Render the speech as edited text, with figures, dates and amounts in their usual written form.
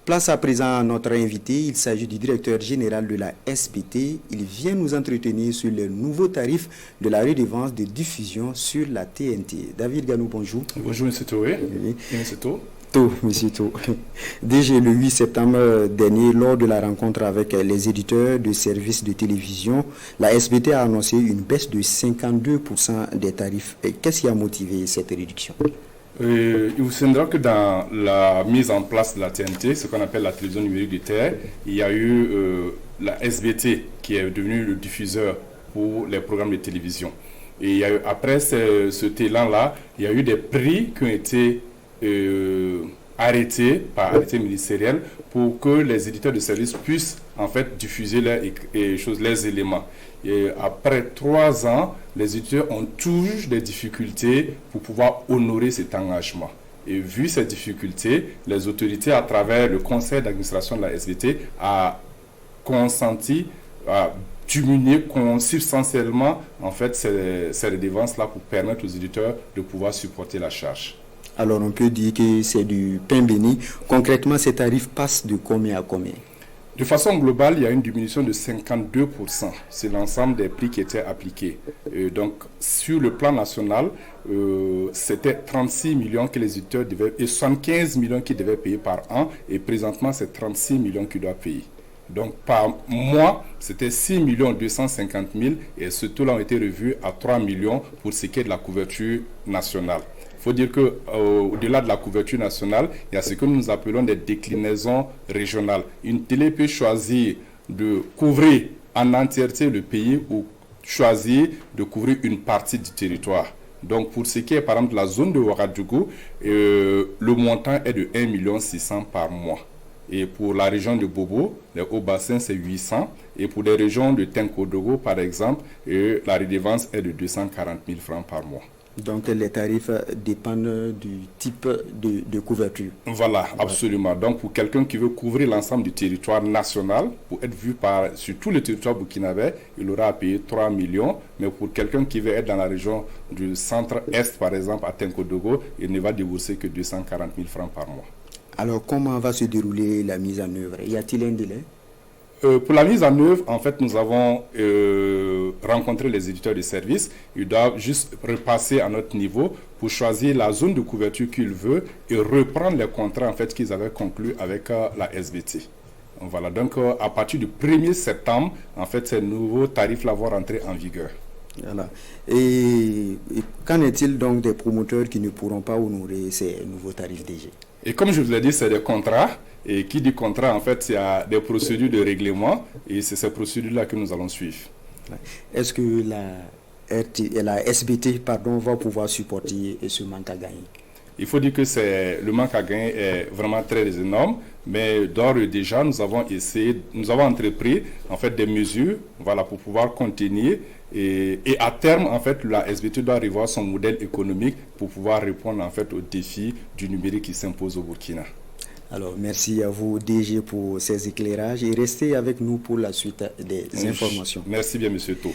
Place à présent à notre invité. Il s'agit du directeur général de la SBT. Il vient nous entretenir sur les nouveaux tarifs de la redevance de diffusion sur la TNT. David Ganou, bonjour. Bonjour, M. Touré. Oui. M. To. To, M. To. Déjà le 8 septembre dernier, lors de la rencontre avec les éditeurs de services de télévision, la SBT a annoncé une baisse de 52% des tarifs. Qu'est-ce qui a motivé cette réduction? Il vous souviendra que dans la mise en place de la TNT, ce qu'on appelle la télévision numérique de terre, il y a eu la SBT qui est devenue le diffuseur pour les programmes de télévision. Et il y a eu, après cet élan-là, il y a eu des prix qui ont été arrêtés par arrêté ministériel pour que les éditeurs de services puissent en fait diffuser les éléments. Et après 3 ans, les éditeurs ont toujours des difficultés pour pouvoir honorer cet engagement. Et vu ces difficultés, les autorités, à travers le conseil d'administration de la SBT, a consenti à diminuer substantiellement en fait, ces redevances-là pour permettre aux éditeurs de pouvoir supporter la charge. Alors on peut dire que c'est du pain béni. Concrètement, ces tarifs passent de combien à combien? De façon globale, il y a une diminution de 52%. C'est l'ensemble des prix qui étaient appliqués. Donc, sur le plan national, c'était 36 millions que les éditeurs devaient, et 75 millions qu'ils devaient payer par an. Et présentement, c'est 36 millions qu'ils doivent payer. Donc, par mois, c'était 6 250 000 et ce taux-là a été revu à 3 millions pour ce qui est de la couverture nationale. Il faut dire qu'au-delà de la couverture nationale, il y a ce que nous appelons des déclinaisons régionales. Une télé peut choisir de couvrir en entièreté le pays ou choisir de couvrir une partie du territoire. Donc pour ce qui est par exemple de la zone de Ouagadougou, le montant est de 1 600 000 par mois. Et pour la région de Bobo, les hauts bassins, c'est 800. Et pour les régions de Tenkodogo, par exemple, la redevance est de 240 000 francs par mois. Donc les tarifs dépendent du type de couverture. Voilà, absolument. Donc pour quelqu'un qui veut couvrir l'ensemble du territoire national, pour être vu sur tout le territoire burkinabé, il aura à payer 3 millions. Mais pour quelqu'un qui veut être dans la région du centre-est, par exemple, à Tenkodogo, il ne va débourser que 240 000 francs par mois. Alors comment va se dérouler la mise en œuvre? Y a-t-il un délai? Pour la mise en œuvre, en fait, nous avons rencontré les éditeurs de services. Ils doivent juste repasser à notre niveau pour choisir la zone de couverture qu'ils veulent et reprendre les contrats en fait, qu'ils avaient conclus avec la SBT. Voilà, donc à partir du 1er septembre, en fait, ces nouveaux tarifs-là vont rentrer en vigueur. Voilà. Et qu'en est-il donc des promoteurs qui ne pourront pas honorer ces nouveaux tarifs DG? Et comme je vous l'ai dit, c'est des contrats. Et qui dit contrat, en fait, il y a des procédures de règlement. Et c'est ces procédures-là que nous allons suivre. Est-ce que la SBT va pouvoir supporter ce manque à gagner? Il faut dire que le manque à gagner est vraiment très énorme. Mais d'ores et déjà, nous avons entrepris en fait, des mesures pour pouvoir contenir. Et à terme, en fait, la SBT doit revoir son modèle économique pour pouvoir répondre en fait, aux défis du numérique qui s'impose au Burkina. Alors, merci à vous, DG, pour ces éclairages et restez avec nous pour la suite des informations. Merci bien, M. To.